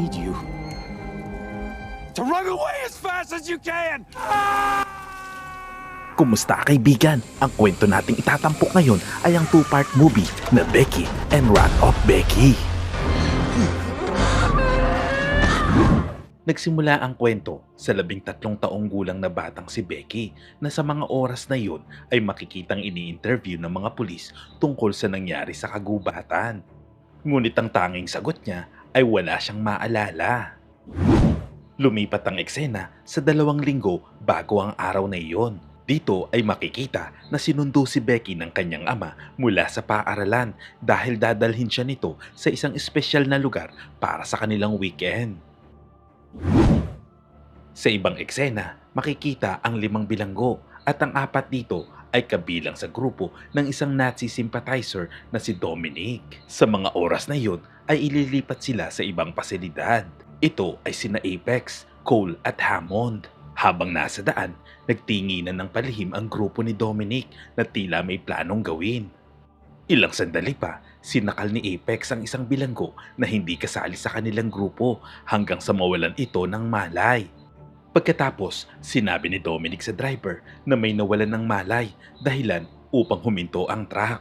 need you to run away as fast as you can! Kumusta kaibigan? Ang kwento nating itatampok ngayon ay ang two-part movie na Becky and Wrath of Becky. Nagsimula ang kwento sa 13 taong gulang na batang si Becky na sa mga oras na yun ay makikitang ini-interview ng mga pulis tungkol sa nangyari sa kagubatan. Ngunit ang tanging sagot niya ay wala siyang maalala. Lumipat ang eksena sa 2 linggo bago ang araw na iyon. Dito ay makikita na sinundo si Becky ng kanyang ama mula sa paaralan dahil dadalhin siya nito sa isang espesyal na lugar para sa kanilang weekend. Sa ibang eksena, makikita ang 5 bilanggo at ang 4 dito ay kabilang sa grupo ng isang Nazi sympathizer na si Dominic. Sa mga oras na iyon ay ililipat sila sa ibang pasilidad. Ito ay sina Apex, Cole at Hammond. Habang nasa daan, nagtinginan ng palihim ang grupo ni Dominic na tila may planong gawin. Ilang sandali pa, sinakal ni Apex ang isang bilanggo na hindi kasali sa kanilang grupo hanggang sa mawalan ito ng malay. Pagkatapos, sinabi ni Dominic sa driver na may nawalan ng malay dahilan upang huminto ang truck.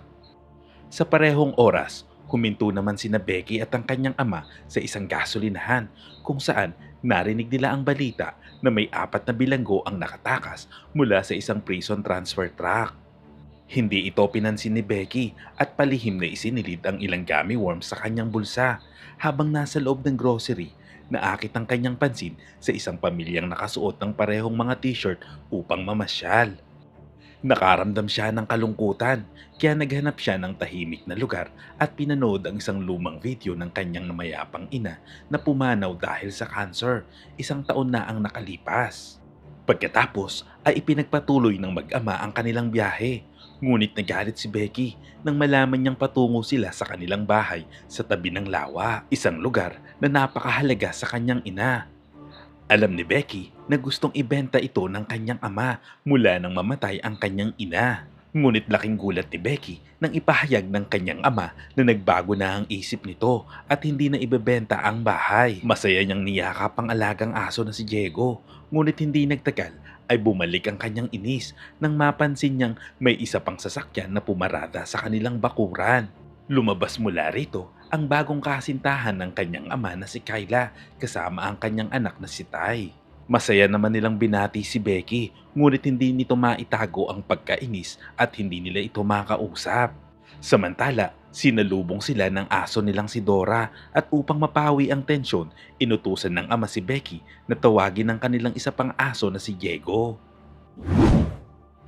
Sa parehong oras, huminto naman sina Becky at ang kanyang ama sa isang gasolinahan kung saan narinig nila ang balita na may 4 na bilanggo ang nakatakas mula sa isang prison transfer truck. Hindi ito pinansin ni Becky at palihim na isinilid ang ilang gummy worms sa kanyang bulsa habang nasa loob ng grocery. Naakit ang kanyang pansin sa isang pamilyang nakasuot ng parehong mga t-shirt upang mamasyal. Nakaramdam siya ng kalungkutan kaya naghanap siya ng tahimik na lugar at pinanood ang isang lumang video ng kanyang namayapang ina na pumanaw dahil sa cancer 1 taon na ang nakalipas. Pagkatapos ay ipinagpatuloy ng mag-ama ang kanilang biyahe. Ngunit nagalit si Becky nang malaman niyang patungo sila sa kanilang bahay sa tabi ng lawa, isang lugar na napakahalaga sa kanyang ina. Alam ni Becky na gustong ibenta ito ng kanyang ama mula nang mamatay ang kanyang ina. Ngunit laking gulat ni Becky nang ipahayag ng kanyang ama na nagbago na ang isip nito at hindi na ibebenta ang bahay. Masaya niyang niyakap ang alagang aso na si Diego, ngunit hindi nagtagal ay bumalik ang kanyang inis nang mapansin niyang may isa pang sasakyan na pumarada sa kanilang bakuran. Lumabas mula rito ang bagong kasintahan ng kanyang ama na si Kyla kasama ang kanyang anak na si Ty. Masaya naman nilang binati si Becky ngunit hindi nito maitago ang pagkainis at hindi nila ito makausap. Samantala, sinalubong sila ng aso nilang si Dora at upang mapawi ang tensyon, inutusan ng ama si Becky na tawagin ang kanilang isa pang aso na si Diego.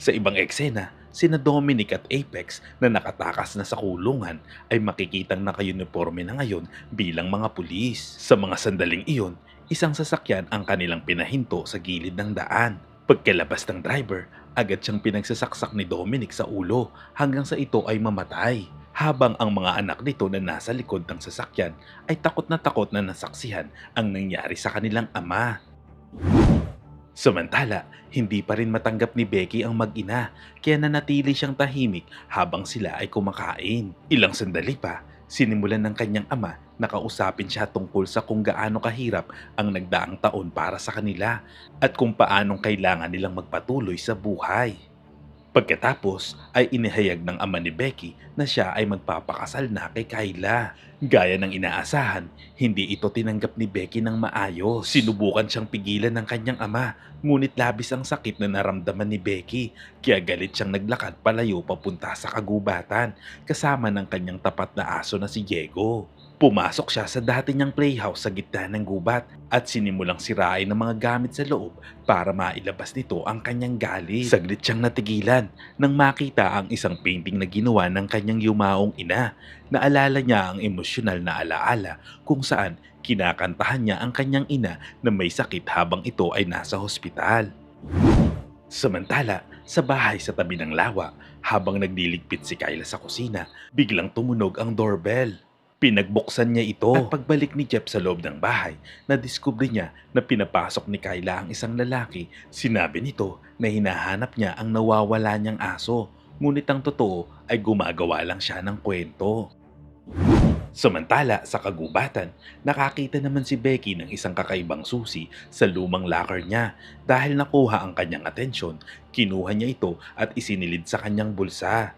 Sa ibang eksena, sina Dominic at Apex na nakatakas na sa kulungan ay makikitang naka-uniforme na ngayon bilang mga pulis. Sa mga sandaling iyon, isang sasakyan ang kanilang pinahinto sa gilid ng daan. Pagkalabas ng driver, agad siyang pinagsasaksak ni Dominic sa ulo hanggang sa ito ay mamatay. Habang ang mga anak nito na nasa likod ng sasakyan ay takot na nasaksihan ang nangyari sa kanilang ama. Samantala, hindi pa rin matanggap ni Becky ang mag-ina kaya nanatili siyang tahimik habang sila ay kumakain. Ilang sandali pa, sinimulan ng kanyang ama na kausapin siya tungkol sa kung gaano kahirap ang nagdaang taon para sa kanila at kung paanong kailangan nilang magpatuloy sa buhay. Pagkatapos ay inihayag ng ama ni Becky na siya ay magpapakasal na kay Kyla. Gaya ng inaasahan, hindi ito tinanggap ni Becky ng maayos. Sinubukan siyang pigilan ng kanyang ama, ngunit labis ang sakit na naramdaman ni Becky, kaya galit siyang naglakad palayo papunta sa kagubatan kasama ng kanyang tapat na aso na si Diego. Pumasok siya sa dati niyang playhouse sa gitna ng gubat at sinimulang sirain ng mga gamit sa loob para mailabas nito ang kanyang galit. Saglit siyang natigilan nang makita ang isang painting na ginawa ng kanyang yumaong ina. Naalala niya ang emosyonal na alaala kung saan kinakantahan niya ang kanyang ina na may sakit habang ito ay nasa hospital. Samantala, sa bahay sa tabi ng lawa, habang nagliligpit si Kyla sa kusina, biglang tumunog ang doorbell. Pinagbuksan niya ito at pagbalik ni Jeff sa loob ng bahay, nadiskubre niya na pinapasok ni Kyla ang isang lalaki. Sinabi nito na hinahanap niya ang nawawala niyang aso, ngunit ang totoo ay gumagawa lang siya ng kwento. Samantala sa kagubatan, nakakita naman si Becky ng isang kakaibang susi sa lumang locker niya. Dahil nakuha ang kanyang atensyon, kinuha niya ito at isinilid sa kanyang bulsa.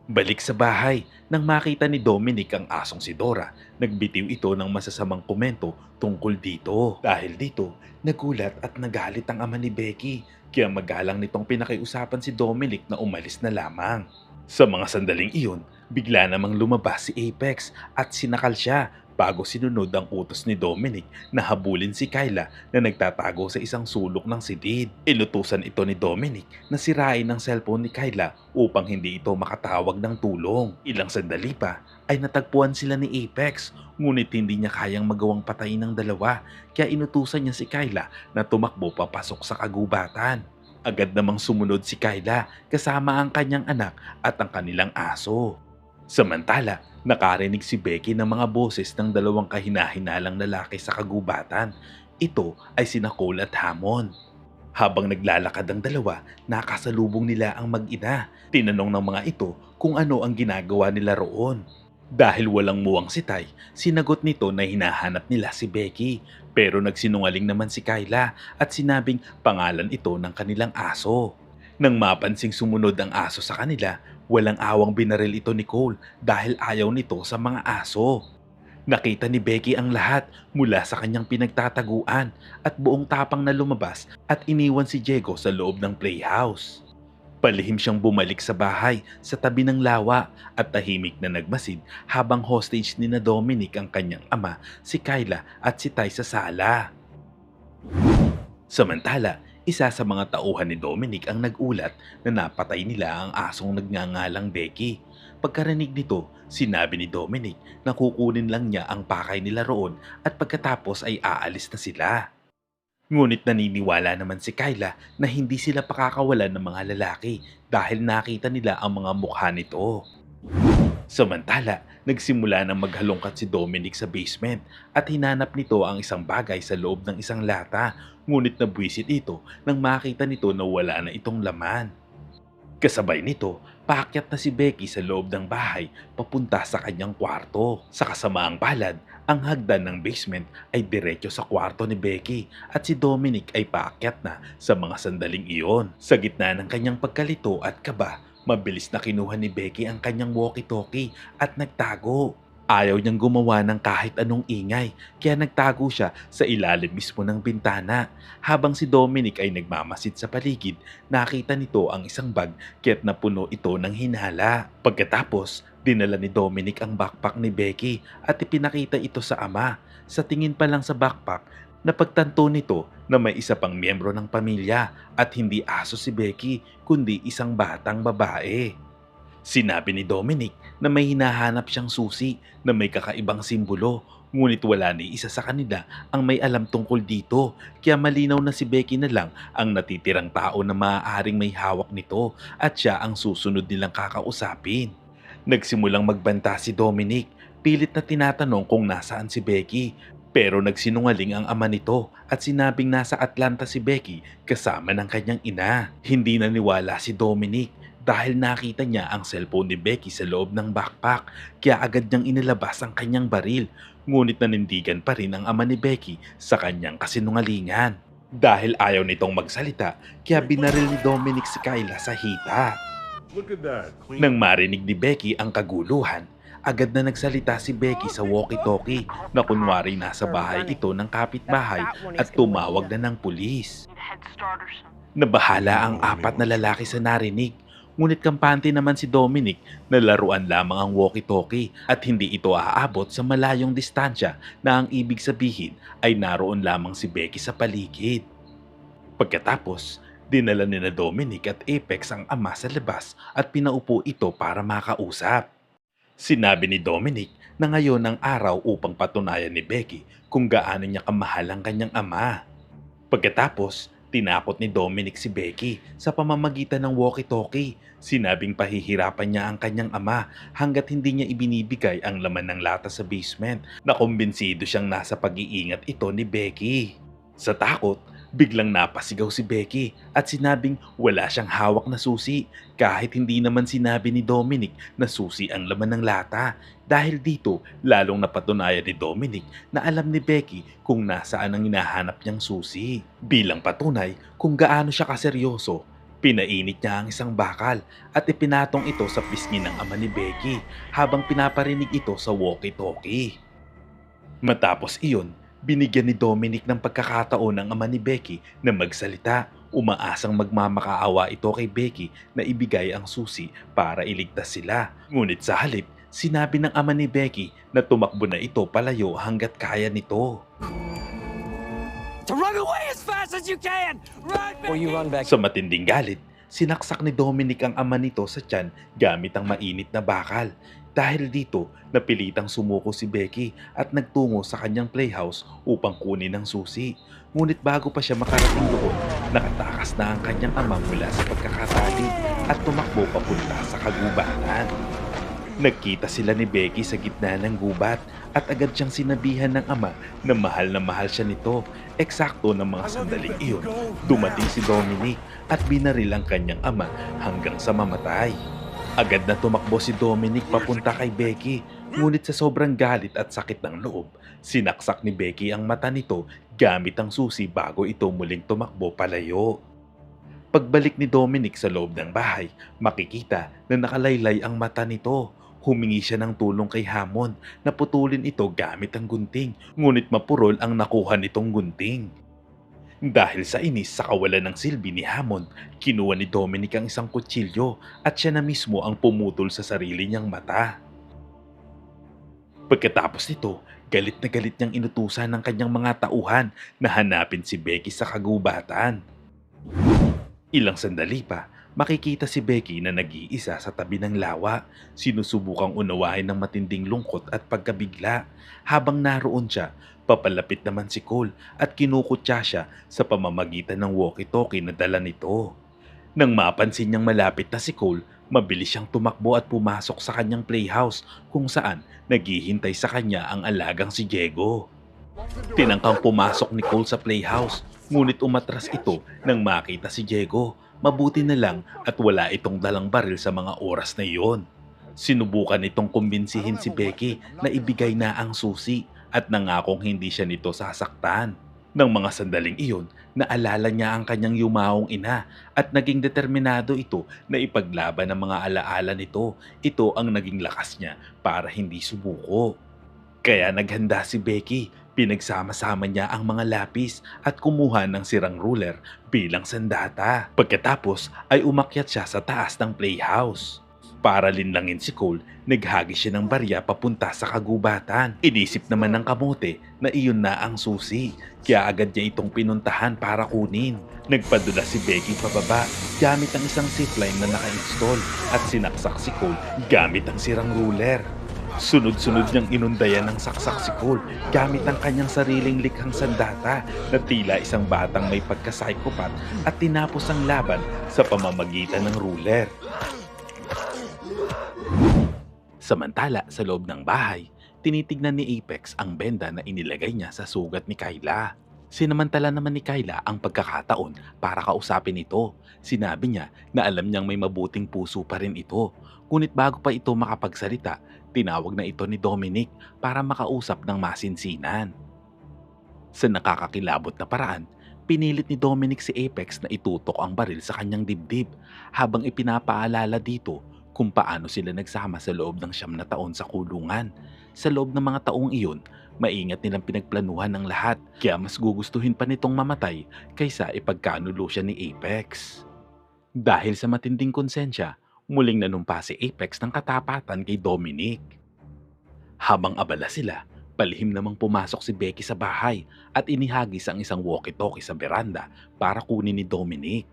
Balik sa bahay, nang makita ni Dominic ang asong si Dora, nagbitiw ito ng masasamang komento tungkol dito. Dahil dito, nagulat at nagalit ang ama ni Becky, kaya magalang nitong pinakiusapan si Dominic na umalis na lamang. Sa mga sandaling iyon, bigla namang lumabas si Apex at sinakal siya bago sinunod ang utos ni Dominic na habulin si Kyla na nagtatago sa isang sulok ng silid. Inutusan ito ni Dominic na sirain ang cellphone ni Kyla upang hindi ito makatawag ng tulong. Ilang sandali pa ay natagpuan sila ni Apex, ngunit hindi niya kayang magawang patayin ng dalawa, kaya inutusan niya si Kyla na tumakbo papasok sa kagubatan. Agad namang sumunod si Kyla kasama ang kanyang anak at ang kanilang aso. Samantala, nakarinig si Becky ng mga boses ng dalawang kahinahinalang lalaki sa kagubatan. Ito ay sina Cole at Hammond. Habang naglalakad ang dalawa, nakasalubong nila ang mag-ina. Tinanong ng mga ito kung ano ang ginagawa nila roon. Dahil walang muwang si Ty, sinagot nito na hinahanap nila si Becky. Pero nagsinungaling naman si Kyla at sinabing pangalan ito ng kanilang aso. Nang mapansing sumunod ang aso sa kanila, walang awang binaril ito ni Cole dahil ayaw nito sa mga aso. Nakita ni Becky ang lahat mula sa kanyang pinagtataguan at buong tapang na lumabas at iniwan si Diego sa loob ng playhouse. Palihim siyang bumalik sa bahay sa tabi ng lawa at tahimik na nagmasid habang hostage ni na Dominic ang kanyang ama, si Kyla at si Ty sa sala. Samantala, isa sa mga tauhan ni Dominic ang nagulat na napatay nila ang asong nagngangalang Becky. Pagkarinig nito, sinabi ni Dominic na kukunin lang niya ang pakay nila roon at pagkatapos ay aalis na sila. Ngunit naniniwala naman si Kyla na hindi sila pakakawalan ng mga lalaki dahil nakita nila ang mga mukha nito. Samantala, nagsimula ng maghalongkat si Dominic sa basement at hinanap nito ang isang bagay sa loob ng isang lata, ngunit nabwisit ito nang makita nito na wala na itong laman. Kasabay nito, paakyat na si Becky sa loob ng bahay papunta sa kanyang kwarto. Sa kasamaang palad, ang hagdan ng basement ay diretso sa kwarto ni Becky at si Dominic ay paakyat na sa mga sandaling iyon. Sa gitna ng kanyang pagkalito at kaba, mabilis na kinuha ni Becky ang kanyang walkie-talkie at nagtago. Ayaw niyang gumawa ng kahit anong ingay, kaya nagtago siya sa ilalim mismo ng bintana. Habang si Dominic ay nagmamasid sa paligid, nakita nito ang isang bag kaya't napuno ito ng hinala. Pagkatapos, dinala ni Dominic ang backpack ni Becky at ipinakita ito sa ama. Sa tingin pa lang sa backpack, napagtanto nito na may isa pang miyembro ng pamilya at hindi aso si Becky kundi isang batang babae. Sinabi ni Dominic na may hinahanap siyang susi na may kakaibang simbolo, ngunit wala ni isa sa kanila ang may alam tungkol dito, kaya malinaw na si Becky na lang ang natitirang tao na maaaring may hawak nito at siya ang susunod nilang kakausapin. Nagsimulang magbanta si Dominic, pilit na tinatanong kung nasaan si Becky, pero nagsinungaling ang ama nito at sinabing nasa Atlanta si Becky kasama ng kanyang ina. Hindi naniwala si Dominic dahil nakita niya ang cellphone ni Becky sa loob ng backpack, kaya agad niyang inilabas ang kanyang baril. Ngunit nanindigan pa rin ang ama ni Becky sa kanyang kasinungalingan. Dahil ayaw nitong magsalita, kaya binaril ni Dominic si Kyla sa hita. Look at that. Clean. Nang marinig ni Becky ang kaguluhan, agad na nagsalita si Becky sa walkie-talkie na kunwari nasa bahay ito ng kapitbahay at tumawag na ng pulis. Nabahala ang apat na lalaki sa narinig. Ngunit kampante naman si Dominic na laruan lamang ang walkie-talkie at hindi ito aabot sa malayong distansya na ang ibig sabihin ay naroon lamang si Becky sa paligid. Pagkatapos, dinala ni na Dominic at Apex ang ama sa labas at pinaupo ito para makausap. Sinabi ni Dominic na ngayon ang araw upang patunayan ni Becky kung gaano niya kamahal ang kanyang ama. Pagkatapos, tinakot ni Dominic si Becky sa pamamagitan ng walkie-talkie. Sinabing pahihirapan niya ang kanyang ama hanggat hindi niya ibinibigay ang laman ng lata sa basement na kumbinsido siyang nasa pag-iingat ito ni Becky. Sa takot, Biglang napasigaw si Becky at sinabing wala siyang hawak na susi kahit hindi naman sinabi ni Dominic na susi ang laman ng lata. Dahil dito, lalong napatunayan ni Dominic na alam ni Becky kung nasaan ang hinahanap niyang susi. Bilang patunay kung gaano siya kaseryoso, pinainit niya ang isang bakal at ipinatong ito sa pisngi ng ama ni Becky habang pinaparinig ito sa walkie-talkie. Matapos iyon, binigyan ni Dominic ng pagkakataon ng ama ni Becky na magsalita. Umaasang magmamakaawa ito kay Becky na ibigay ang susi para iligtas sila. Ngunit sa halip, sinabi ng ama ni Becky na tumakbo na ito palayo hanggat kaya nito. To run away as fast as you can! Run, Or you run back. Sa matinding galit, sinaksak ni Dominic ang ama nito sa tiyan gamit ang mainit na bakal. Dahil dito, napilitang sumuko si Becky at nagtungo sa kanyang playhouse upang kunin ang susi. Ngunit bago pa siya makarating doon, nakatakas na ang kanyang ama mula sa pagkakatali at tumakbo papunta sa kagubatan. Nagkita sila ni Becky sa gitna ng gubat at agad siyang sinabihan ng ama na mahal siya nito. Eksakto ng mga sandaling iyon, dumating si Dominic at binaril ang kanyang ama hanggang sa mamatay. Agad na tumakbo si Dominic papunta kay Becky, ngunit sa sobrang galit at sakit ng loob, sinaksak ni Becky ang mata nito gamit ang susi bago ito muling tumakbo palayo. Pagbalik ni Dominic sa loob ng bahay, makikita na nakalaylay ang mata nito. Humingi siya ng tulong kay Hammond na putulin ito gamit ang gunting, ngunit mapurol ang nakuha nitong gunting. Dahil sa inis sa kawalan ng silbi ni Hammond, kinuha ni Dominic ang isang kutsilyo at siya na mismo ang pumutol sa sarili niyang mata. Pagkatapos nito, galit na galit niyang inutusan ng kanyang mga tauhan na hanapin si Becky sa kagubatan. Ilang sandali pa, makikita si Becky na nag-iisa sa tabi ng lawa, sinusubukang unawain ng matinding lungkot at pagkabigla. Habang naroon siya, papalapit naman si Cole at kinukutya siya sa pamamagitan ng walkie-talkie na dala nito. Nang mapansin niyang malapit na si Cole, mabilis siyang tumakbo at pumasok sa kanyang playhouse kung saan naghihintay sa kanya ang alagang si Diego. Tinangkang pumasok ni Cole sa playhouse, ngunit umatras ito nang makita si Diego. Mabuti na lang at wala itong dalang baril sa mga oras na iyon. Sinubukan itong kumbinsihin si Becky na ibigay na ang susi at nangakong hindi siya nito sasaktan. Nang mga sandaling iyon, naalala niya ang kanyang yumaong ina at naging determinado ito na ipaglaban ang mga alaala nito. Ito ang naging lakas niya para hindi sumuko. Kaya naghanda si Becky. Pinagsama-sama niya ang mga lapis at kumuha ng sirang ruler bilang sandata. Pagkatapos ay umakyat siya sa taas ng playhouse. Para linlangin si Cole, naghagis siya ng barya papunta sa kagubatan. Inisip naman ng kamote na iyon na ang susi, kaya agad niya itong pinuntahan para kunin. Nagpadula si Becky pababa gamit ang isang zipline na naka-install at sinaksak si Cole gamit ang sirang ruler. Sunod-sunod niyang inundayan ng saksak si Cole gamit ang kanyang sariling likhang sandata na tila isang batang may pagka-psychopath at tinapos ang laban sa pamamagitan ng ruler. Samantala, sa loob ng bahay, tinitignan ni Apex ang benda na inilagay niya sa sugat ni Kyla. Sinamantala naman ni Kyla ang pagkakataon para kausapin ito. Sinabi niya na alam niyang may mabuting puso pa rin ito. Ngunit bago pa ito makapagsalita, tinawag na ito ni Dominic para makausap ng masinsinan. Sa nakakakilabot na paraan, pinilit ni Dominic si Apex na itutok ang baril sa kanyang dibdib habang ipinapaalala dito kung paano sila nagsama sa loob ng 9 na taon sa kulungan. Sa loob ng mga taong iyon, maingat nilang pinagplanuhan ng lahat, kaya mas gugustuhin pa nitong mamatay kaysa ipagkanulo siya ni Apex. Dahil sa matinding konsensya, muling nanumpa si Apex ng katapatan kay Dominic. Habang abala sila, palihim namang pumasok si Becky sa bahay at inihagis ang isang walkie-talkie sa beranda para kunin ni Dominic.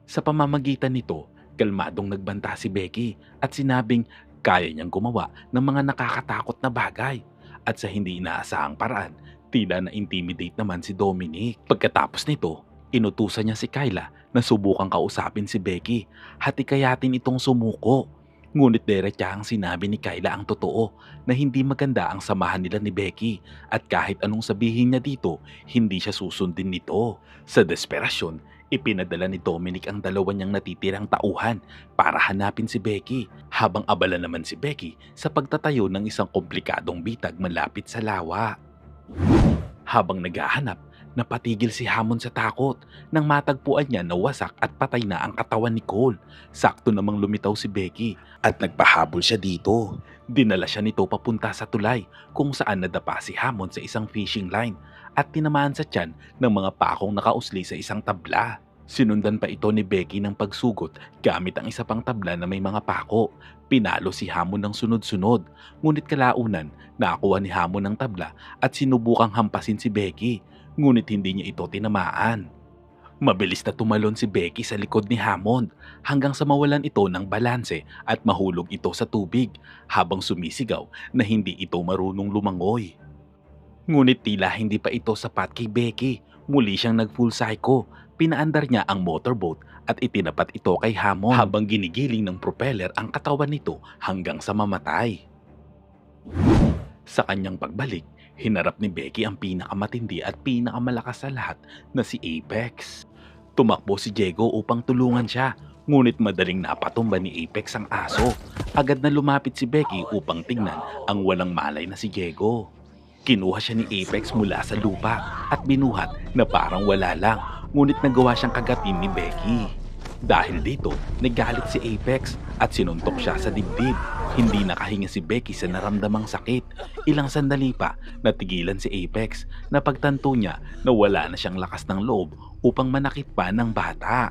Sa pamamagitan nito, kalmadong nagbanta si Becky at sinabing kaya niyang gumawa ng mga nakakatakot na bagay at sa hindi inaasahang paraan, tila na-intimidate naman si Dominic. Pagkatapos nito, inutusan niya si Kyla na subukang kausapin si Becky, hatikayatin itong sumuko. Ngunit diretsahang sinabi ni Kyla ang totoo na hindi maganda ang samahan nila ni Becky at kahit anong sabihin niya dito, hindi siya susundin nito. Sa desperasyon, ipinadala ni Dominic ang dalawa niyang natitirang tauhan para hanapin si Becky habang abala naman si Becky sa pagtatayo ng isang komplikadong bitag malapit sa lawa. Habang naghahanap, napatigil si Hammond sa takot nang matagpuan niya na wasak at patay na ang katawan ni Cole. Sakto namang lumitaw si Becky at nagpahabol siya dito. Dinala siya nito papunta sa tulay kung saan nadapa si Hammond sa isang fishing line at tinamaan sa tiyan ng mga pakong nakausli sa isang tabla. Sinundan pa ito ni Becky ng pagsugot gamit ang isa pang tabla na may mga pako. Pinalo si Hammond ng sunod-sunod, ngunit kalaunan nakakuha ni Hammond ng tabla at sinubukang hampasin si Becky, ngunit hindi niya ito tinamaan. Mabilis na tumalon si Becky sa likod ni Hammond hanggang sa mawalan ito ng balanse at mahulog ito sa tubig habang sumisigaw na hindi ito marunong lumangoy. Ngunit tila hindi pa ito sapat kay Becky. Muli siyang nag-full psycho. Pinaandar niya ang motorboat at itinapat ito kay Hammond habang ginigiling ng propeller ang katawan nito hanggang sa mamatay. Sa kanyang pagbalik, hinarap ni Becky ang pinakamatindi at pinakamalakas sa lahat na si Apex. Tumakbo si Diego upang tulungan siya, ngunit madaling napatumba ni Apex ang aso. Agad na lumapit si Becky upang tingnan ang walang malay na si Diego. Kinuha siya ni Apex mula sa lupa at binuhat na parang wala lang, ngunit nagawa siyang kagatin ni Becky. Dahil dito, nagalit si Apex at sinuntok siya sa dibdib. Hindi nakahinga si Becky sa naramdamang sakit. Ilang sandali pa, natigilan si Apex na pagtanto niya na wala na siyang lakas ng loob upang manakit pa ng bata.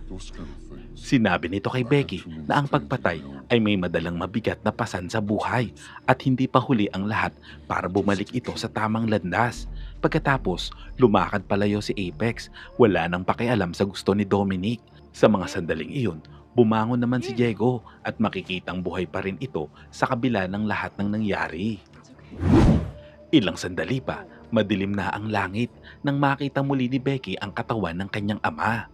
Sinabi nito kay Becky na ang pagpatay ay may madalang mabigat na pasan sa buhay at hindi pa huli ang lahat para bumalik ito sa tamang landas. Pagkatapos, lumakad palayo si Apex, wala nang pakialam sa gusto ni Dominic. Sa mga sandaling iyon, bumangon naman si Diego at makikitang buhay pa rin ito sa kabila ng lahat ng nangyari. Ilang sandali pa, madilim na ang langit nang makita muli ni Becky ang katawan ng kanyang ama.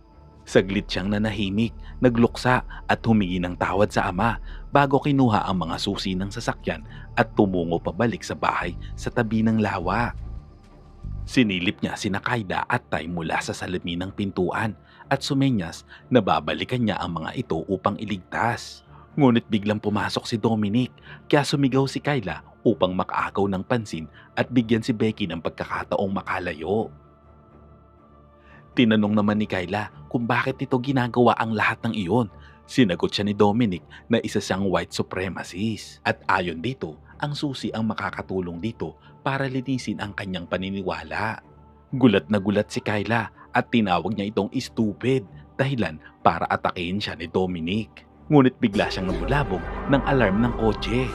Saglit siyang nanahimik, nagluksa at humingi ng tawad sa ama bago kinuha ang mga susi ng sasakyan at tumungo pabalik sa bahay sa tabi ng lawa. Sinilip niya sina Kyla at Ty mula sa salamin ng pintuan at sumenyas na babalikan niya ang mga ito upang iligtas. Ngunit biglang pumasok si Dominic kaya sumigaw si Kyla upang makaagaw ng pansin at bigyan si Becky ng pagkakataong makalayo. Tinanong naman ni Kyla kung bakit ito ginagawa ang lahat ng iyon. Sinagot siya ni Dominic na isa siyang white supremacist. At ayon dito, ang susi ang makakatulong dito para linisin ang kanyang paniniwala. Gulat na gulat si Kyla at tinawag niya itong stupid dahilan para atakehin siya ni Dominic. Ngunit bigla siyang nabulabog ng alarm ng kotse.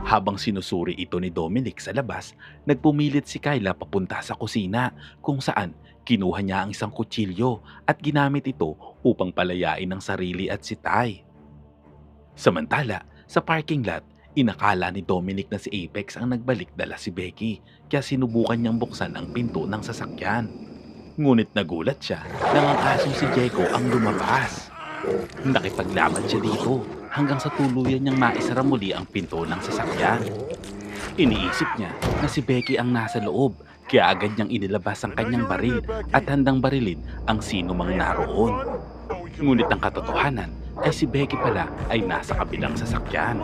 Habang sinusuri ito ni Dominic sa labas, nagpumilit si Kyla papunta sa kusina kung saan kinuha niya ang isang kutsilyo at ginamit ito upang palayain ang sarili at si Ty. Samantala, sa parking lot, inakala ni Dominic na si Apex ang nagbalik dala si Becky kaya sinubukan niyang buksan ang pinto ng sasakyan. Ngunit nagulat siya nang ang asong si Diego ang lumabas. Nakipaglaban siya dito hanggang sa tuluyan niyang maisara muli ang pinto ng sasakyan. Iniisip niya na si Becky ang nasa loob kaya agad niyang inilabas ang kanyang baril at handang barilin ang sino mang naroon. Ngunit ang katotohanan ay si Becky pala ay nasa kabilang sasakyan.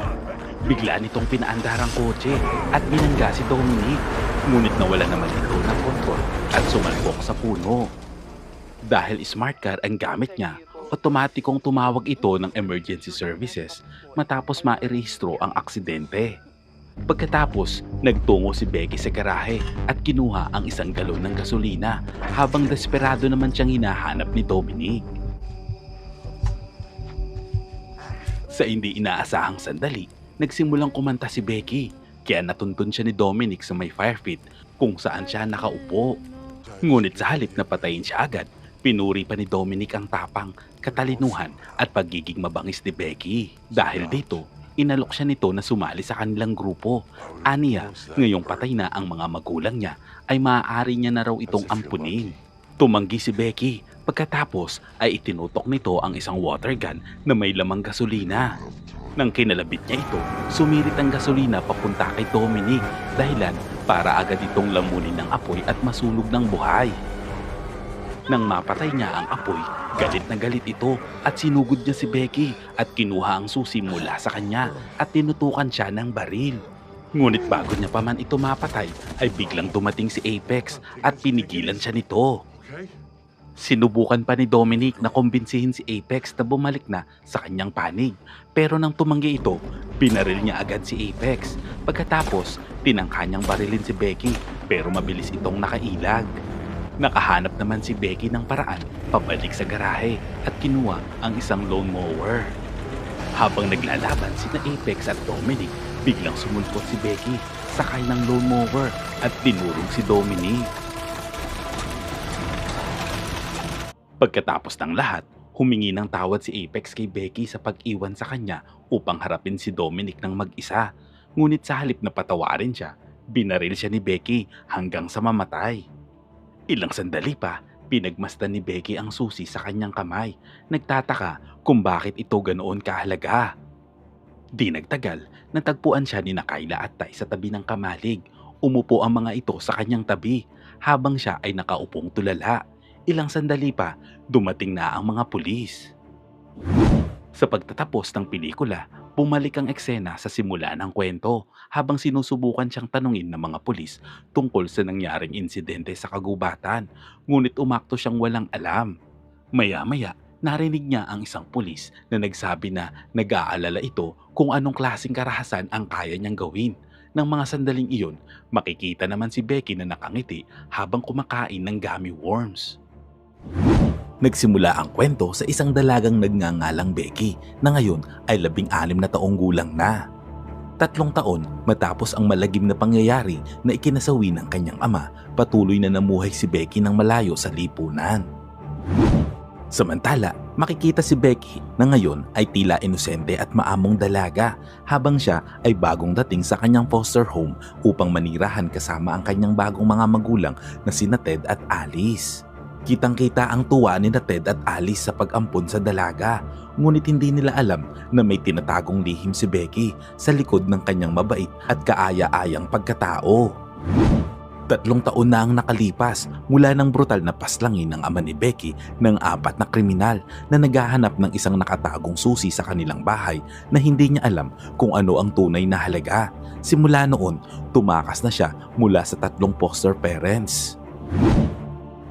Bigla nitong pinaandar ang kotse at binangga si Dominic. Ngunit nawala naman ito ng kontrol at sumalpok sa puno. Dahil smart car ang gamit niya, otomatikong tumawag ito ng emergency services matapos mairehistro ang aksidente. Pagkatapos, nagtungo si Becky sa garahe at kinuha ang isang galon ng gasolina habang desperado naman siyang hinahanap ni Dominic. Sa hindi inaasahang sandali, nagsimulang kumanta si Becky kaya natuntun siya ni Dominic sa may fire pit kung saan siya nakaupo. Ngunit sa halip na patayin siya agad, pinuri pa ni Dominic ang tapang, katalinuhan at pagiging mabangis ni Becky. Dahil dito, inalok siya nito na sumali sa kanilang grupo. Aniya, ngayong patay na ang mga magulang niya, ay maaari niya na raw itong ampunin. Tumanggi si Becky, pagkatapos ay itinutok nito ang isang water gun na may lamang gasolina. Nang kinalabit niya ito, sumirit ang gasolina papunta kay Dominic, dahilan para agad itong lamunin ng apoy at masunog ng buhay. Nang mapatay niya ang apoy, galit na galit ito at sinugod niya si Becky at kinuha ang susi mula sa kanya at tinutukan siya ng baril. Ngunit bago niya pa man ito mapatay ay biglang dumating si Apex at pinigilan siya nito. Sinubukan pa ni Dominic na kumbinsihin si Apex na bumalik na sa kanyang panig, pero nang tumanggi ito, binaril niya agad si Apex. Pagkatapos, tinangka niyang barilin si Becky pero mabilis itong nakailag. Nakahanap naman si Becky ng paraan pabalik sa garahe at kinuha ang isang lawn mower. Habang naglalaban sina Apex at Dominic, biglang sumulpot si Becky sakay ng lawn mower at dinurog si Dominic. Pagkatapos ng lahat, humingi ng tawad si Apex kay Becky sa pag-iwan sa kanya upang harapin si Dominic ng mag-isa. Ngunit sa halip na patawarin siya, binaril siya ni Becky hanggang sa mamatay. Ilang sandali pa, pinagmasdan ni Becky ang susi sa kanyang kamay. Nagtataka kung bakit ito ganoon kahalaga. Di nagtagal, natagpuan siya ni Kayla at Ty sa tabi ng kamalig. Umupo ang mga ito sa kanyang tabi habang siya ay nakaupong tulala. Ilang sandali pa, dumating na ang mga pulis. Sa pagtatapos ng pelikula, bumalik ang eksena sa simula ng kwento habang sinusubukan siyang tanungin ng mga pulis tungkol sa nangyaring insidente sa kagubatan, ngunit umakto siyang walang alam. Maya-maya, narinig niya ang isang pulis na nagsabi na nag-aalala ito kung anong klaseng karahasan ang kaya niyang gawin. Nang mga sandaling iyon, makikita naman si Becky na nakangiti habang kumakain ng gummy worms. Nagsimula ang kwento sa isang dalagang nagngangalang Becky na ngayon ay 16 na taong gulang na. 3 taon matapos ang malagim na pangyayari na ikinasawi ng kanyang ama, patuloy na namuhay si Becky ng malayo sa lipunan. Samantala, makikita si Becky na ngayon ay tila inosente at maamong dalaga habang siya ay bagong dating sa kanyang foster home upang manirahan kasama ang kanyang bagong mga magulang na sina Ted at Alice. Kitang-kita ang tuwa ni Ted at Alice sa pag-ampon sa dalaga, ngunit hindi nila alam na may tinatagong lihim si Becky sa likod ng kanyang mabait at kaaya-ayang pagkatao. 3 taon na ang nakalipas mula ng brutal na paslangin ng ama ni Becky ng 4 na kriminal na naghahanap ng isang nakatagong susi sa kanilang bahay na hindi niya alam kung ano ang tunay na halaga. Simula noon, tumakas na siya mula sa 3 foster parents.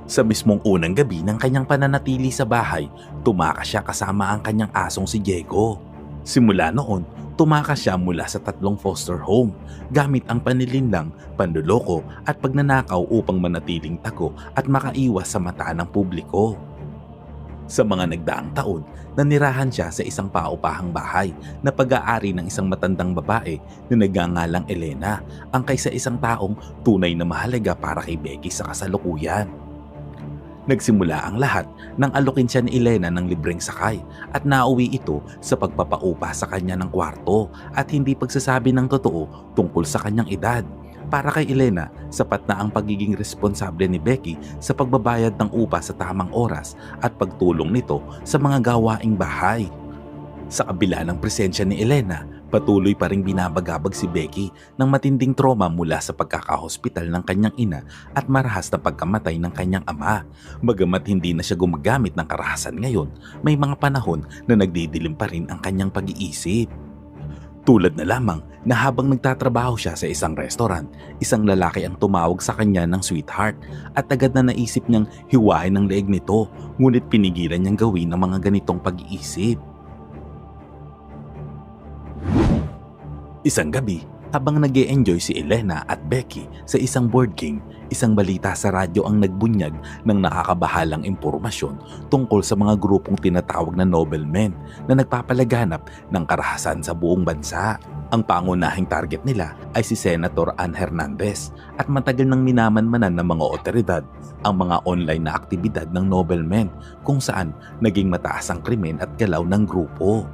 Sa mismong unang gabi ng kanyang pananatili sa bahay, tumakas siya kasama ang kanyang asong si Diego. Simula noon, tumakas siya mula sa 3 foster home gamit ang panlilinlang, panloloko at pagnanakaw upang manatiling tago at makaiwas sa mata ng publiko. Sa mga nagdaang taon, nanirahan siya sa isang paupahang bahay na pag-aari ng isang matandang babae na nagngangalang Elena, ang kaysa-isang taong tunay na mahalaga para kay Becky sa kasalukuyan. Nagsimula ang lahat nang alokin siya ni Elena ng libreng sakay at nauwi ito sa pagpapaupa sa kanya ng kwarto at hindi pagsasabi ng totoo tungkol sa kanyang edad. Para kay Elena, sapat na ang pagiging responsable ni Becky sa pagbabayad ng upa sa tamang oras at pagtulong nito sa mga gawaing bahay. Sa kabila ng presensya ni Elena, patuloy pa ring binabagabag si Becky ng matinding trauma mula sa pagkakahospital ng kanyang ina at marahas na pagkamatay ng kanyang ama. Bagamat hindi na siya gumagamit ng karahasan ngayon, may mga panahon na nagdidilim pa rin ang kanyang pag-iisip. Tulad na lamang na habang nagtatrabaho siya sa isang restaurant, isang lalaki ang tumawag sa kanya ng sweetheart at agad na naisip niyang hiwain ang leeg nito, ngunit pinigilan niyang gawin ang mga ganitong pag-iisip. Isang gabi, habang nag-e-enjoy si Elena at Becky sa isang board game, isang balita sa radyo ang nagbunyag ng nakakabahalang impormasyon tungkol sa mga grupong tinatawag na noblemen na nagpapalaganap ng karahasan sa buong bansa. Ang pangunahing target nila ay si Senator Ann Hernandez at matagal nang minamanmanan ng mga otoridad ang mga online na aktibidad ng noblemen kung saan naging mataas ang krimen at galaw ng grupo.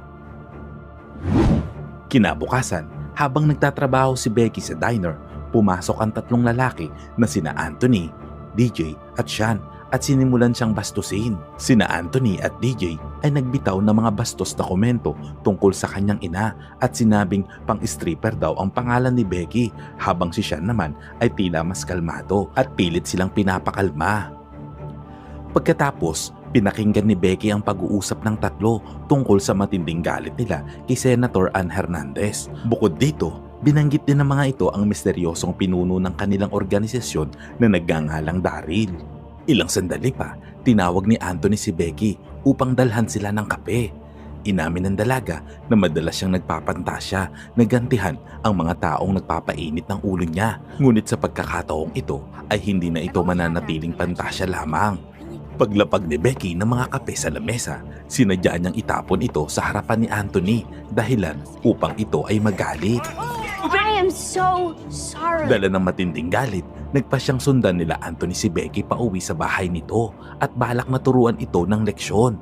Kinabukasan, habang nagtatrabaho si Becky sa diner, pumasok ang 3 lalaki na sina Anthony, DJ at Sean at sinimulan siyang bastusin. Sina Anthony at DJ ay nagbitaw ng mga bastos na komento tungkol sa kanyang ina at sinabing pang-stripper daw ang pangalan ni Becky, habang si Sean naman ay tila mas kalmado at pilit silang pinapakalma. Pagkatapos, pinakinggan ni Becky ang pag-uusap ng tatlo tungkol sa matinding galit nila kay Senator Ann Hernandez. Bukod dito, binanggit din ng mga ito ang misteryosong pinuno ng kanilang organisasyon na nagngangalang Daryl. Ilang sandali pa, tinawag ni Anthony si Becky upang dalhan sila ng kape. Inamin ng dalaga na madalas siyang nagpapantasya na gantihan ang mga taong nagpapainit ng ulo niya. Ngunit sa pagkakataong ito ay hindi na ito mananatiling pantasya lamang. Paglapag ni Becky ng mga kape sa lamesa, sinadya niyang itapon ito sa harapan ni Anthony dahilan upang ito ay magalit. I am so sorry. Dala ng matinding galit, nagpa siyang sundan nila Anthony si Becky pauwi sa bahay nito at balak na turuan ito ng leksyon.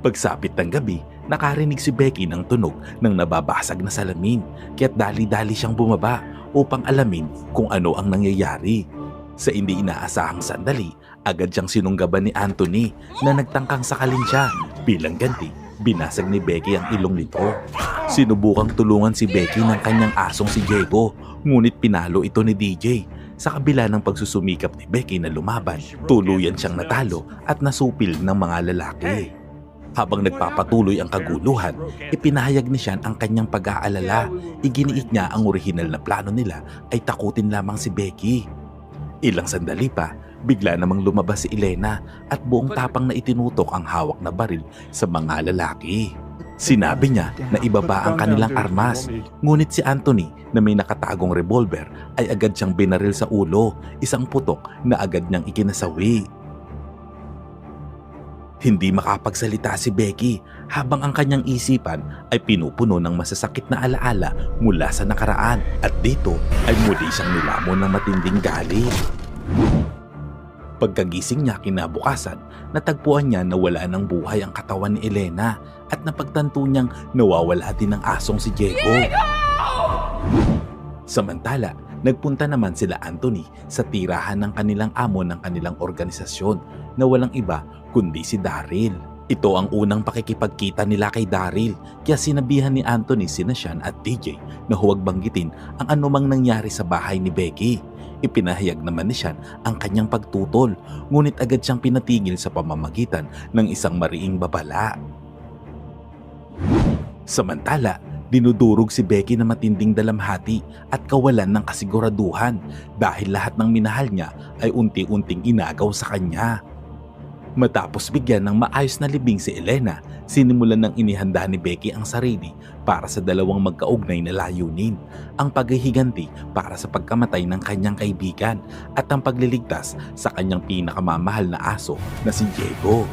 Pagsapit ng gabi, nakarinig si Becky ng tunog ng nababasag na salamin, kaya't dali-dali siyang bumaba upang alamin kung ano ang nangyayari. Sa hindi inaasahang sandali, agad siyang sinunggaban ni Anthony na nagtangkang sakalin siya. Bilang ganti, binasag ni Becky ang ilong nito. Sinubukang tulungan si Becky ng kanyang asong si Diego, ngunit pinalo ito ni DJ. Sa kabila ng pagsusumikap ni Becky na lumaban, tuluyan siyang natalo at nasupil ng mga lalaki. Habang nagpapatuloy ang kaguluhan, ipinahayag ni Sean ang kanyang pag-aalala. Iginiit niya ang orihinal na plano nila ay takutin lamang si Becky. Ilang sandali pa, bigla namang lumabas si Elena at buong tapang na itinutok ang hawak na baril sa mga lalaki. Sinabi niya na ibaba ang kanilang armas, ngunit si Anthony na may nakatagong revolver ay agad siyang binaril sa ulo, isang putok na agad niyang ikinasawi. Hindi makapagsalita si Becky habang ang kanyang isipan ay pinupuno ng masasakit na alaala mula sa nakaraan at dito ay muli siyang nilamon ng matinding galit. Pagkagising niya kinabukasan, natagpuan niya na wala ng buhay ang katawan ni Elena at napagtanto niyang nawawala din ang asong si Diego. Samantala, nagpunta naman sila Anthony sa tirahan ng kanilang amo ng kanilang organisasyon na walang iba kundi si Daryl. Ito ang unang pakikipagkita nila kay Daryl, kaya sinabihan ni Anthony sina Sean at DJ na huwag banggitin ang anumang nangyari sa bahay ni Becky. Ipinahayag naman ni Sean ang kanyang pagtutol, ngunit agad siyang pinatigil sa pamamagitan ng isang mariing babala. Samantala, dinudurog si Becky na matinding dalamhati at kawalan ng kasiguraduhan dahil lahat ng minahal niya ay unti-unting inagaw sa kanya. Matapos bigyan ng maayos na libing si Elena, sinimulan ng inihanda ni Becky ang sarili para sa dalawang magkaugnay na layunin, ang paghihiganti para sa pagkamatay ng kanyang kaibigan at ang pagliligtas sa kanyang pinakamamahal na aso na si Diego.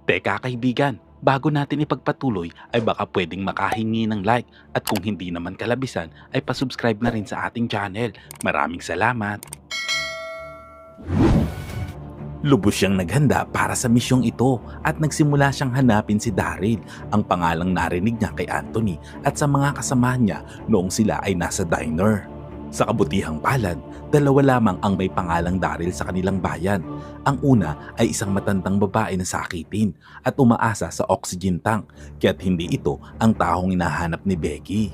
Teka kaibigan, bago natin ipagpatuloy ay baka pwedeng makahingi ng like at kung hindi naman kalabisan ay pasubscribe na rin sa ating channel. Maraming salamat! Lubos siyang naghanda para sa misyong ito at nagsimula siyang hanapin si Daryl, ang pangalang narinig niya kay Anthony at sa mga kasamahan niya noong sila ay nasa diner. Sa kabutihang palad, dalawa lamang ang may pangalang Daryl sa kanilang bayan. Ang una ay isang matandang babae na sakitin at umaasa sa oxygen tank, kaya't hindi ito ang taong hinahanap ni Becky.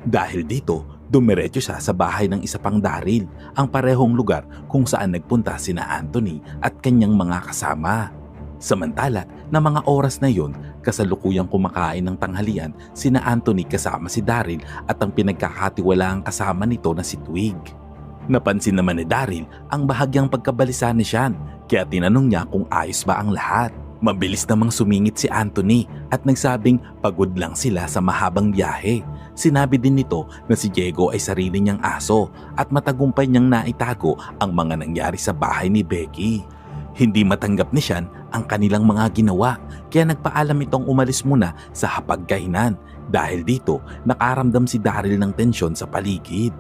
Dahil dito, dumiretso siya sa bahay ng isa pang Daryl, ang parehong lugar kung saan nagpunta sina Anthony at kanyang mga kasama. Samantala, na mga oras na yon, kasalukuyang kumakain ng tanghalian sina Anthony kasama si Daryl at ang pinagkakatiwalaang kasama nito na si Twig. Napansin naman ni Daryl ang bahagyang pagkabalisa ni Sean, kaya tinanong niya kung ayos ba ang lahat. Mabilis namang sumingit si Anthony at nagsabing pagod lang sila sa mahabang biyahe. Sinabi din nito na si Diego ay sarili niyang aso at matagumpay niyang naitago ang mga nangyari sa bahay ni Becky. Hindi matanggap ni Sean ang kanilang mga ginawa, kaya nagpaalam itong umalis muna sa hapagkainan dahil dito nakaramdam si Daryl ng tensyon sa paligid.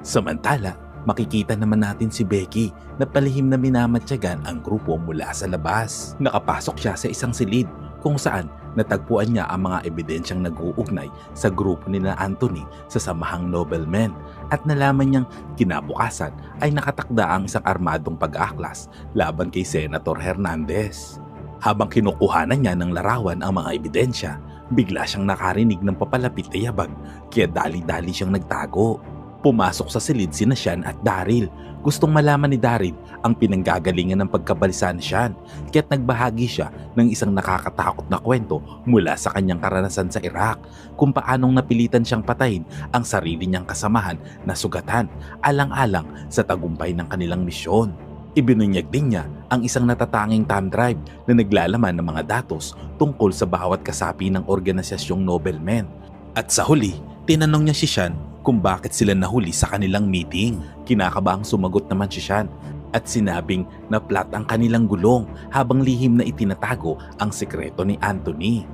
Samantala, makikita naman natin si Becky na palihim na minamatyagan ang grupo mula sa labas. Nakapasok siya sa isang silid kung saan natagpuan niya ang mga ebidensyang nag-uugnay sa grupo ni na Anthony sa samahang noblemen at nalaman niyang kinabukasan ay nakatakda ang isang armadong pag-aaklas laban kay Senator Hernandez. Habang kinukuhanan niya ng larawan ang mga ebidensya, bigla siyang nakarinig ng papalapit na yabag kaya dali-dali siyang nagtago. Pumasok sa silid sina Sean at Daryl. Gustong malaman ni Daryl ang pinanggagalingan ng pagkabalisa ni Sean kaya't nagbahagi siya ng isang nakakatakot na kwento mula sa kanyang karanasan sa Iraq kung paanong napilitan siyang patayin ang sarili niyang kasamahan na sugatan alang-alang sa tagumpay ng kanilang misyon. Ibinunyag din niya ang isang natatanging thumb drive na naglalaman ng mga datos tungkol sa bawat kasapi ng organisasyong noblemen. At sa huli, tinanong niya si Sean kung bakit sila nahuli sa kanilang meeting. Kinakabahang sumagot naman si Sean at sinabing na plot ang kanilang gulong habang lihim na itinatago ang sekreto ni Anthony.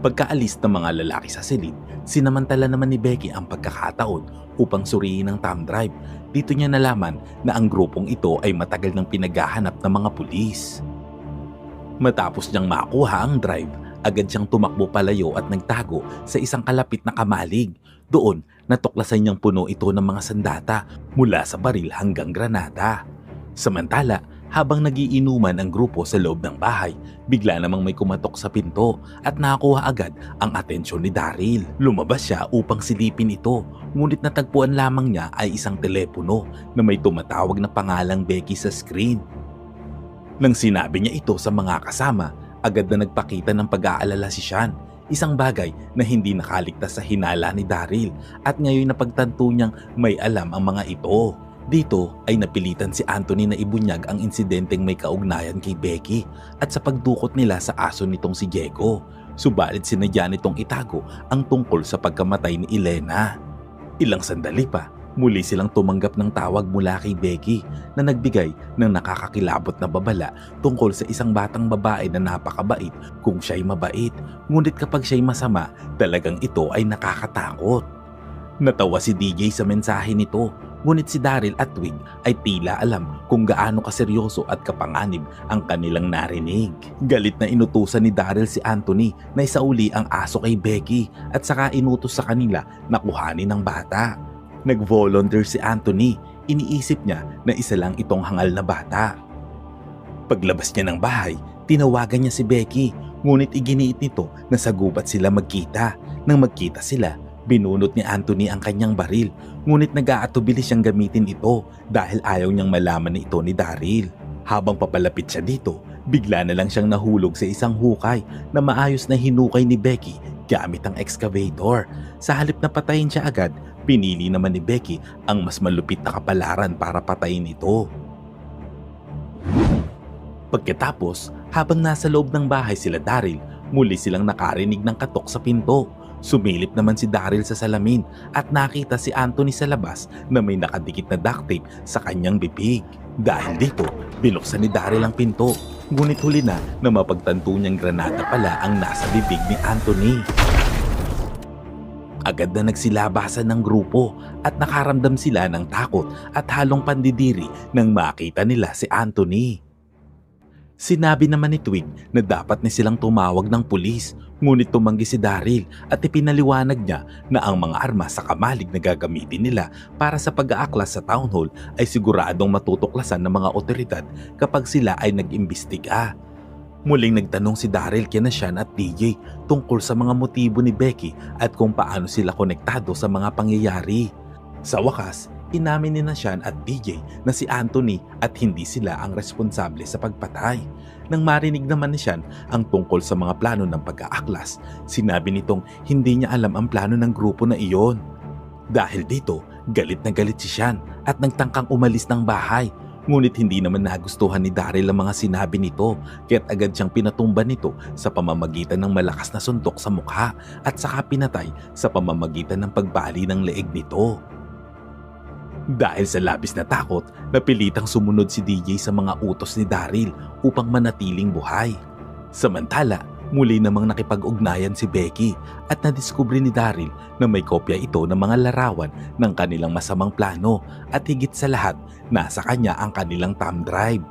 Pagkaalis ng mga lalaki sa silid, sinamantala naman ni Becky ang pagkakataon upang suriin ang thumb drive. Dito niya nalaman na ang grupong ito ay matagal nang pinaghahanap ng mga pulis. Matapos niyang makuha ang drive, agad siyang tumakbo palayo at nagtago sa isang kalapit na kamalig. Doon, natuklasan niyang puno ito ng mga sandata mula sa baril hanggang granada. Samantala, habang nagiinuman ang grupo sa loob ng bahay, bigla namang may kumatok sa pinto at nakakuha agad ang atensyon ni Daryl. Lumabas siya upang silipin ito, ngunit natagpuan lamang niya ay isang telepono na may tumatawag na pangalang Becky sa screen. Nang sinabi niya ito sa mga kasama, agad na nagpakita ng pag-aalala si Sean, isang bagay na hindi nakaligtas sa hinala ni Daryl at ngayon napagtanto niyang may alam ang mga ito. Dito ay napilitan si Anthony na ibunyag ang insidenteng may kaugnayan kay Becky at sa pagdukot nila sa aso nitong si Diego. Subalit sinadya nitong itago ang tungkol sa pagkamatay ni Elena. Ilang sandali pa, muli silang tumanggap ng tawag mula kay Becky na nagbigay ng nakakakilabot na babala tungkol sa isang batang babae na napakabait kung siya'y mabait, ngunit kapag siya'y masama, talagang ito ay nakakatakot. Natawa si DJ sa mensahe nito, ngunit si Daryl at Twig ay tila alam kung gaano kaseryoso at kapanganib ang kanilang narinig. Galit na inutusan ni Daryl si Anthony na isauli ang aso kay Becky at saka inutos sa kanila na kuhanin ng bata. Nag-volunteer si Anthony, iniisip niya na isa lang itong hangal na bata. Paglabas niya ng bahay, tinawagan niya si Becky, ngunit iginiit nito na sa gubat sila magkita. Nang magkita sila, binunot ni Anthony ang kanyang baril, ngunit nag-aatubili siyang gamitin ito dahil ayaw niyang malaman na ito ni Daryl. Habang papalapit siya dito, bigla na lang siyang nahulog sa isang hukay na maayos na hinukay ni Becky gamit ang excavator. Sa halip na patayin siya agad, pinili naman ni Becky ang mas malupit na kapalaran para patayin ito. Pagkatapos, habang nasa loob ng bahay sila Daryl, muli silang nakarinig ng katok sa pinto. Sumilip naman si Daryl sa salamin at nakita si Anthony sa labas na may nakadikit na duct tape sa kanyang bibig. Dahil dito, binuksan ni Daryl ang pinto, ngunit huli na mapagtanto niyang granada pala ang nasa bibig ni Anthony. Agad na nagsilabasan ng grupo at nakaramdam sila ng takot at halong pandidiri nang makita nila si Anthony. Sinabi naman ni Twig na dapat na silang tumawag ng pulis, ngunit tumanggi si Daryl at ipinaliwanag niya na ang mga armas sa kamalig na gagamitin nila para sa pag-aaklas sa town hall ay siguradong matutuklasan ng mga otoridad kapag sila ay nag-imbestiga. Muling nagtanong si Daryl kina Sean at DJ tungkol sa mga motibo ni Becky at kung paano sila konektado sa mga pangyayari. Sa wakas, inamin ni Sean at DJ na si Anthony at hindi sila ang responsable sa pagpatay. Nang marinig naman ni Sean ang tungkol sa mga plano ng pag-aaklas, sinabi nitong hindi niya alam ang plano ng grupo na iyon. Dahil dito, galit na galit si Sean at nagtangkang umalis ng bahay. Ngunit hindi naman nagustuhan ni Daryl ang mga sinabi nito kaya't agad siyang pinatumba nito sa pamamagitan ng malakas na suntok sa mukha at saka pinatay sa pamamagitan ng pagbali ng leeg nito. Dahil sa labis na takot, napilitang sumunod si DJ sa mga utos ni Daryl upang manatiling buhay. Samantala, muli namang nakipag-ugnayan si Becky at nadiskubre ni Daryl na may kopya ito ng mga larawan ng kanilang masamang plano at higit sa lahat, nasa kanya ang kanilang thumb drive.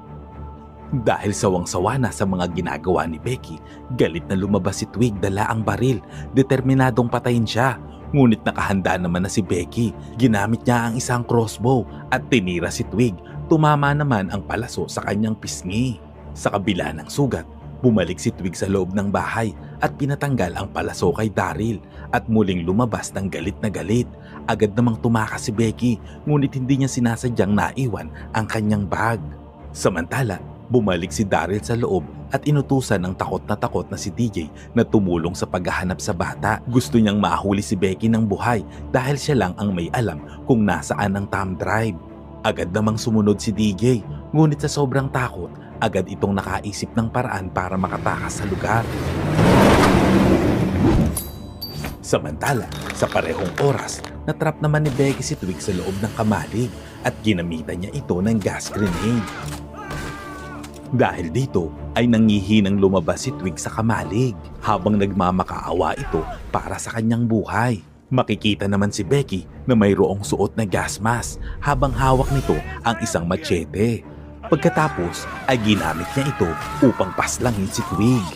Dahil sawang-sawa na sa mga ginagawa ni Becky, galit na lumabas si Twig dala ang baril, determinadong patayin siya. Ngunit nakahanda naman na si Becky, ginamit niya ang isang crossbow at tinira si Twig. Tumama naman ang palaso sa kanyang pisngi. Sa kabila ng sugat, bumalik si Twig sa loob ng bahay at pinatanggal ang palaso kay Daryl at muling lumabas ng galit na galit. Agad namang tumakas si Becky, ngunit hindi niya sinasadyang naiwan ang kanyang bag. Samantala, bumalik si Daryl sa loob at inutusan ng takot na si DJ na tumulong sa paghahanap sa bata. Gusto niyang mahuli si Becky ng buhay dahil siya lang ang may alam kung nasaan ang thumb drive. Agad namang sumunod si DJ, ngunit sa sobrang takot, agad itong nakaisip ng paraan para makatakas sa lugar. Samantala, sa parehong oras, natrap naman ni Becky si Twig sa loob ng kamalig at ginamitan niya ito ng gas grenade. Dahil dito ay nangihinang lumabas si Twig sa kamalig habang nagmamakaawa ito para sa kanyang buhay. Makikita naman si Becky na mayroong suot na gas mask habang hawak nito ang isang machete. Pagkatapos ay ginamit niya ito upang paslangin si Twig.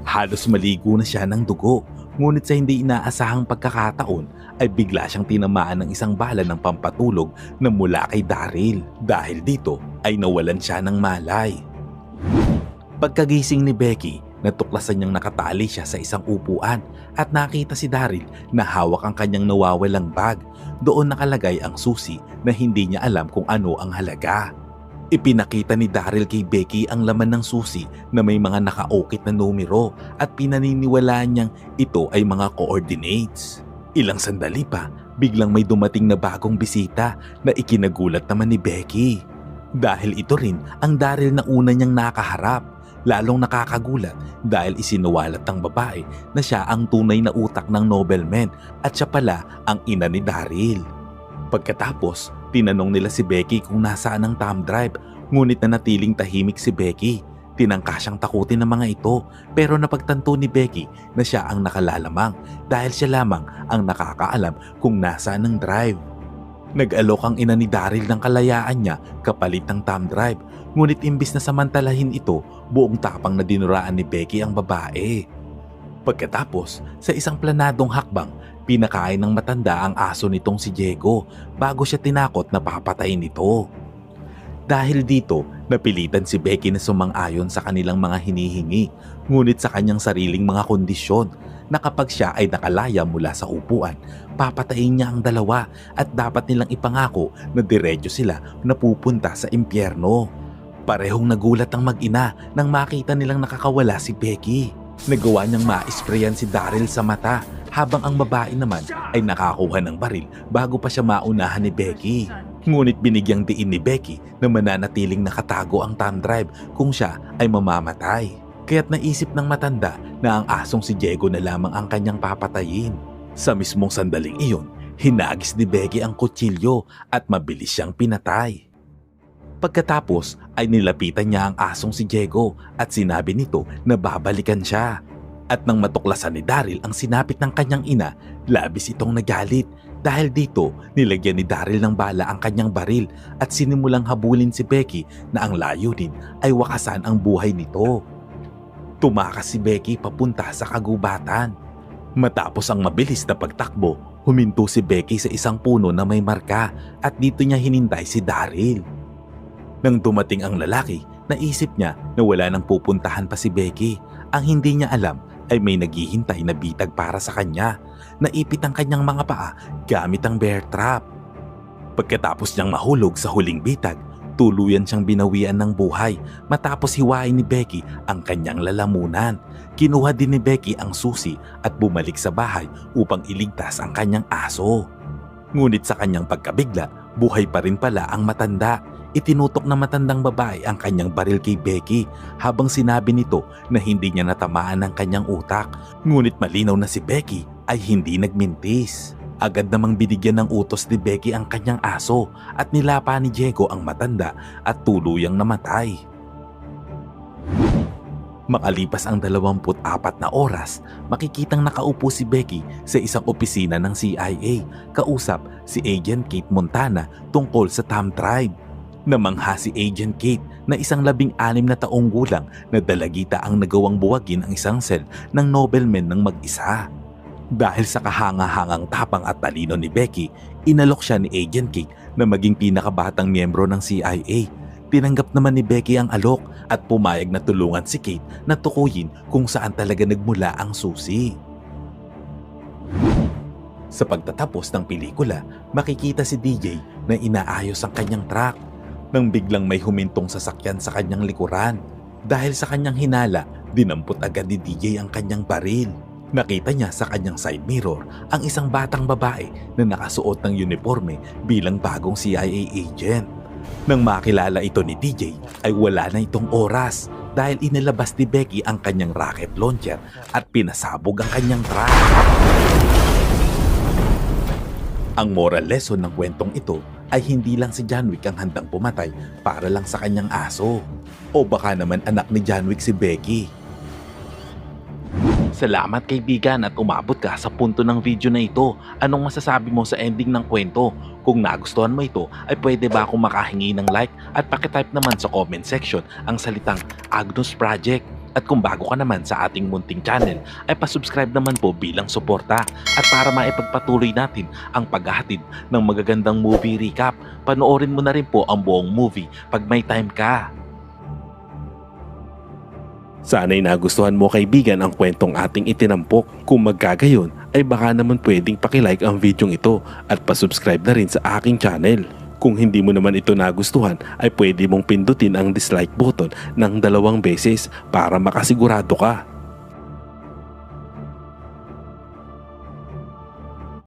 Halos maligo na siya ng dugo, ngunit sa hindi inaasahang pagkakataon ay bigla siyang tinamaan ng isang bala ng pampatulog na mula kay Daryl. Dahil dito ay nawalan siya ng malay. Pagkagising ni Becky, natuklasan niyang nakatali siya sa isang upuan at nakita si Daryl na hawak ang kanyang nawawalang bag. Doon nakalagay ang susi na hindi niya alam kung ano ang halaga. Ipinakita ni Daryl kay Becky ang laman ng susi na may mga nakaukit na numero at pinaniniwalaan niyang ito ay mga coordinates. Ilang sandali pa, biglang may dumating na bagong bisita na ikinagulat naman ni Becky. Dahil ito rin ang Daryl na una niyang nakaharap. Lalong nakakagulat dahil isinuwalat ng babae na siya ang tunay na utak ng nobleman at siya pala ang ina ni Daryl. Pagkatapos, tinanong nila si Becky kung nasaan ang thumb drive, ngunit nanatiling tahimik si Becky. Tinangka siyang takutin ng mga ito pero napagtanto ni Becky na siya ang nakalalamang dahil siya lamang ang nakakaalam kung nasaan ang drive. Nag-alok ang ina ni Daryl ng kalayaan niya kapalit ng thumb drive, ngunit imbis na samantalahin ito, buong tapang na dinuraan ni Becky ang babae. Pagkatapos, sa isang planadong hakbang, pinakain ng matanda ang aso nitong si Diego bago siya tinakot na papatayin ito. Dahil dito, napilitan si Becky na sumang-ayon sa kanilang mga hinihingi, ngunit sa kanyang sariling mga kondisyon na kapag siya ay nakalaya mula sa upuan, papatayin niya ang dalawa at dapat nilang ipangako na diretso sila na pupunta sa impyerno. Parehong nagulat ang mag-ina nang makita nilang nakakawala si Becky. Nagawa niyang ma-sprayan si Daryl sa mata habang ang babae naman ay nakakuha ng baril bago pa siya maunahan ni Becky. Ngunit binigyang diin ni Becky na mananatiling nakatago ang thumb drive kung siya ay mamamatay. Kaya't naisip ng matanda na ang asong si Diego na lamang ang kanyang papatayin. Sa mismong sandaling iyon, hinagis ni Becky ang kutsilyo at mabilis siyang pinatay. Pagkatapos ay nilapitan niya ang asong si Diego at sinabi nito na babalikan siya. At nang matuklasan ni Daryl ang sinapit ng kanyang ina, labis itong nagalit. Dahil dito, nilagyan ni Daryl ng bala ang kanyang baril at sinimulang habulin si Becky na ang layunin ay wakasan ang buhay nito. Tumakas si Becky papunta sa kagubatan. Matapos ang mabilis na pagtakbo, huminto si Becky sa isang puno na may marka at dito niya hinintay si Daryl. Nang dumating ang lalaki, naisip niya na wala nang pupuntahan pa si Becky. Ang hindi niya alam ay may naghihintay na bitag para sa kanya. Naipit ang kanyang mga paa gamit ang bear trap. Pagkatapos niyang mahulog sa huling bitag, tuluyan siyang binawian ng buhay matapos hiwain ni Becky ang kanyang lalamunan. Kinuha din ni Becky ang susi at bumalik sa bahay upang iligtas ang kanyang aso. Ngunit sa kanyang pagkabigla, buhay pa rin pala ang matanda. Itinutok na matandang babae ang kanyang baril kay Becky habang sinabi nito na hindi niya natamaan ang kanyang utak. Ngunit malinaw na si Becky ay hindi nagmintis. Agad namang binigyan ng utos ni Becky ang kanyang aso at nilapa ni Diego ang matanda at tuluyang namatay. Makalipas ang 24 na oras, makikitang nakaupo si Becky sa isang opisina ng CIA, kausap si Agent Kate Montana tungkol sa thumb drive. Namangha si Agent Kate na isang 16 na taong gulang na dalagita ang nagawang buwagin ang isang cell ng nobleman ng mag-isa. Dahil sa kahanga-hangang tapang at talino ni Becky, inalok siya ni Agent Kate na maging pinakabatang miyembro ng CIA. Tinanggap naman ni Becky ang alok at pumayag na tulungan si Kate na tukuyin kung saan talaga nagmula ang susi. Sa pagtatapos ng pelikula, makikita si DJ na inaayos ang kanyang truck nang biglang may humintong sasakyan sa kanyang likuran. Dahil sa kanyang hinala, dinampot agad ni DJ ang kanyang baril. Nakita niya sa kanyang side mirror ang isang batang babae na nakasuot ng uniforme bilang bagong CIA agent. Nang makilala ito ni DJ ay wala na itong oras dahil inilabas ni Becky ang kanyang rocket launcher at pinasabog ang kanyang truck. Ang moral lesson ng kwentong ito ay hindi lang si John Wick ang handang pumatay para lang sa kanyang aso. O baka naman anak ni John Wick si Becky. Salamat kaibigan at umabot ka sa punto ng video na ito. Anong masasabi mo sa ending ng kwento? Kung nagustuhan mo ito, ay pwede ba akong makahingi ng like at pakitype naman sa comment section ang salitang Agnus Project. At kung bago ka naman sa ating munting channel, ay pasubscribe naman po bilang suporta. At para maipagpatuloy natin ang paghahatid ng magagandang movie recap, panoorin mo na rin po ang buong movie pag may time ka. Sana'y nagustuhan mo kaibigan ang kwentong ating itinampok. Kung magkagayon, ay baka naman pwedeng pakilike ang videong ito at pasubscribe na rin sa aking channel. Kung hindi mo naman ito nagustuhan, ay pwede mong pindutin ang dislike button ng 2 beses para makasigurado ka.